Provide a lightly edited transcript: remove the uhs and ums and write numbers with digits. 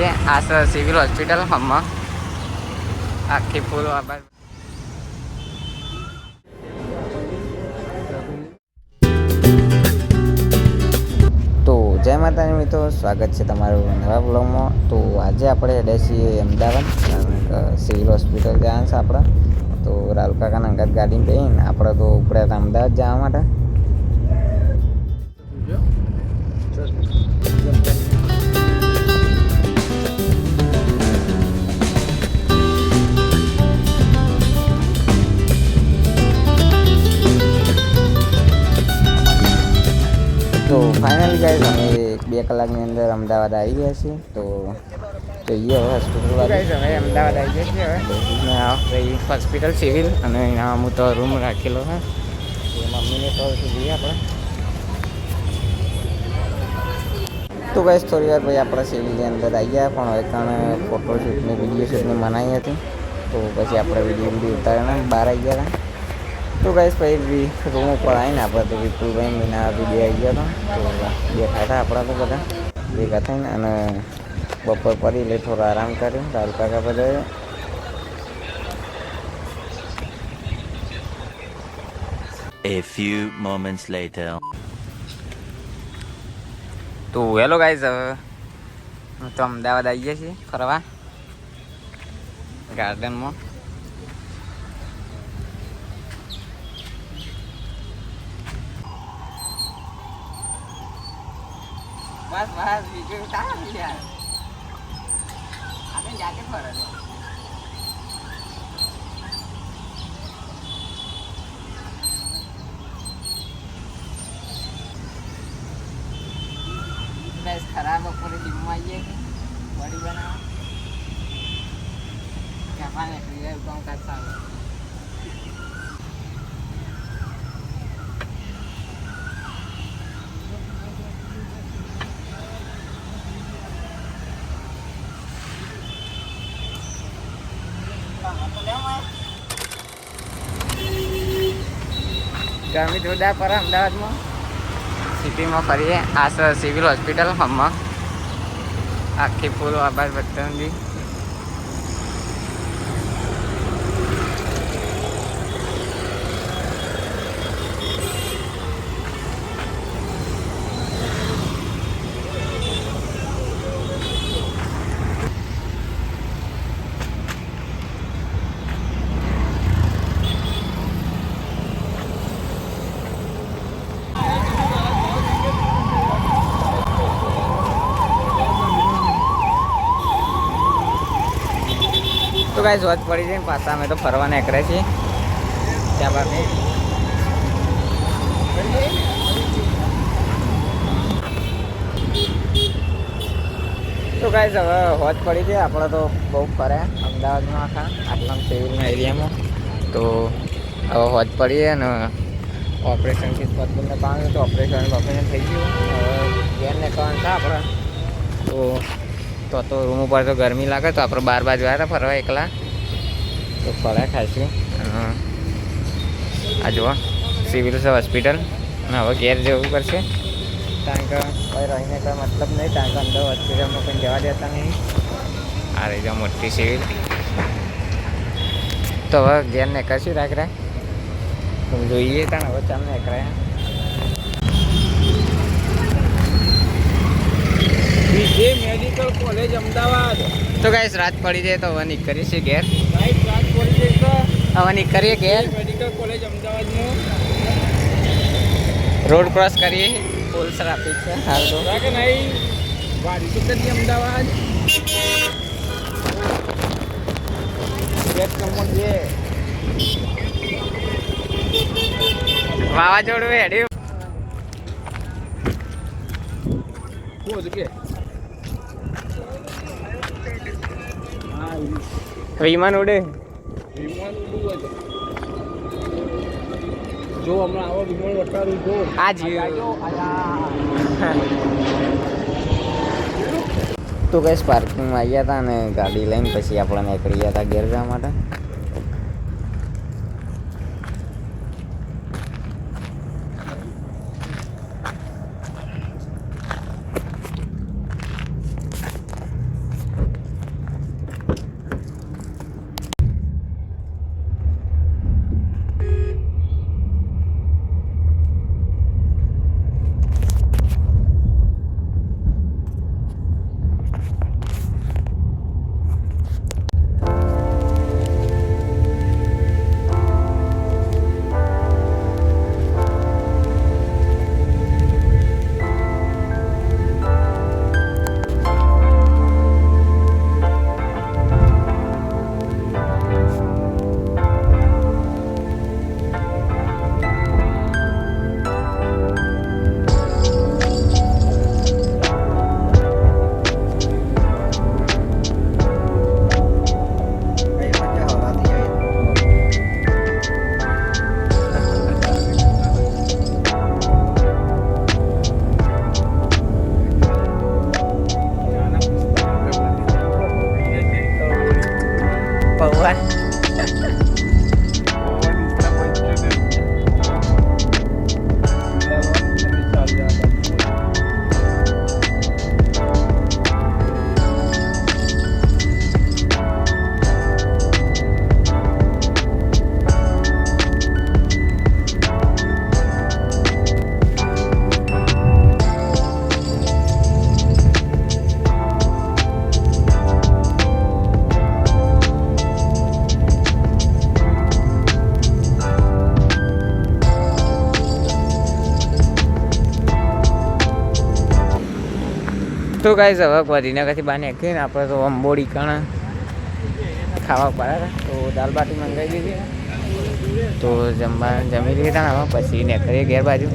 ફરીએ આ civil hospital હમણાં આખી ફૂલ આભાર. તો જય માતાજી મિત્રો, સ્વાગત છે તમારું નવા બ્લોગમાં. તો આજે આપણે હેડે છીએ અમદાવાદ, સિવિલ હોસ્પિટલ જવાનું છે આપણે. તો રાહુલ કાકાના અંગત ગાડીમાં બેસીને આપણે તો ઉપડ્યા હતા અમદાવાદ જવા માટે. તો ફાઇનલી ગાઈઝ અમે 2 કલાકની અંદર અમદાવાદ આવી ગયા છીએ. તો જઈએ હવે હોસ્પિટલ ગાઈઝ, હવે અમદાવાદ આવી ગયા છીએ. હવે હોસ્પિટલ સિવિલ અને એના હું તો રૂમ રાખેલો છે. મમ્મીને તો જઈએ આપણે. તો ગાઈઝ થોડી વાર પછી આપણે સિવિલની અંદર આવી ગયા, પણ હવે કારણ ફોટોશૂટની વિડીયો શૂટની મનાઈ હતી. તો પછી આપણે વિડીયો ઉતારીને બહાર આવી ગયા હતા. તો ગાઈસ પછી રૂમ ઉપર આવીને આપણે તો વિપુલભાઈ મીના વિડીયો આવી ગયા હતા. તો બેઠા હતા આપણા તો બધા ભેગા થઈને, અને બપોર પડી એટલે થોડો આરામ કર્યો રાહુલ કાકા બધાએ. A few moments later. તો હેલો ગાઈઝ, હવે તો અમદાવાદ આવી ગયા છીએ ફરવા ગાર્ડનમાં. બસ બસ બીજું કાંઈ યાર, આપણે જાતે ફરે છે. બસ ખરાબ બપોરે જીમમાં આવીએ કે બોડી બનાવવા ક્યાં નીકળી જાય કામ કાજ સારું. ગરમી જોરદાર પર અમદાવાદમાં સિટીમાં ફરીએ આ સિવિલ હોસ્પિટલ હમણાં આખી ફૂલ આભાર બધી. તો ગાઈસ વાત પડી છે ને પાછા અમે તો ફરવા નીકળ્યા છીએ ત્યાં બાદ. તો ગાઈસ હવે હોજ પડી છે, આપણે તો બહુ ફર્યા અમદાવાદમાં આખા આટલા સિવિલના એરિયામાં. તો હવે હોજ પડીએ ને ઓપરેશનથી પતને પામે તો ઓપરેશન થઈ ગયું. હવે ઘેર નીકળવાનું છે આપણે. તો રૂમ ઉપર તો ગરમી લાગે, તો આપણે 12 બાજુ આવ્યા હતા ફરવા એકલા. તો ફર્યા ખાઈશું. આ જુઓ સિવિલ છે હોસ્પિટલ, અને હવે ઘેર જવું પડશે કારણ કે કોઈ રહીને કોઈ મતલબ નહીં, કારણ કે અંદર હોસ્પિટલમાં કોઈ જવા દેતા નહીં. આ રહી જાઓ મોટી સિવિલ. તો હવે ઘેર નીકળશું રાખરા. તો જોઈએ ત્યાં હવે ચાલ નીકળ્યા. જે મેડિકલ કોલેજ અમદાવાદ. તો ગાઈસ રાત પડી જાય તો હવે નીકળીએ છીએ ઘેર. રાત પડી જાય તો હવે નીકળીએ ઘેર. મેડિકલ કોલેજ અમદાવાદનું રોડ ક્રોસ કરીએ. ફૂલ ટ્રાફિક છે હાલ તો. કે નહીં વાડી સુકતી અમદાવાદ. ગેટ નંબર 2 વાવાઝોડું હેડ્યું. વિમાન ઉડે. જો હમણાં આવો વિમાન વટારું જો આ જી. તો ગઈસ પાર્કિંગમાં આવ્યા હતા અને ગાડી લઈને પછી આપણે નીકળી ગયા હતા ઘેર જવા માટે. તો ગાઈસ હવે ગાંધીનગરથી બહાર નીકળીને આપણે તો અંબોડી કણ ખાવા પડે તો દાલ બાટી મંગાવી દીધી તો જમી લીધા હવે પછી નીકળીએ ઘેર બાજુ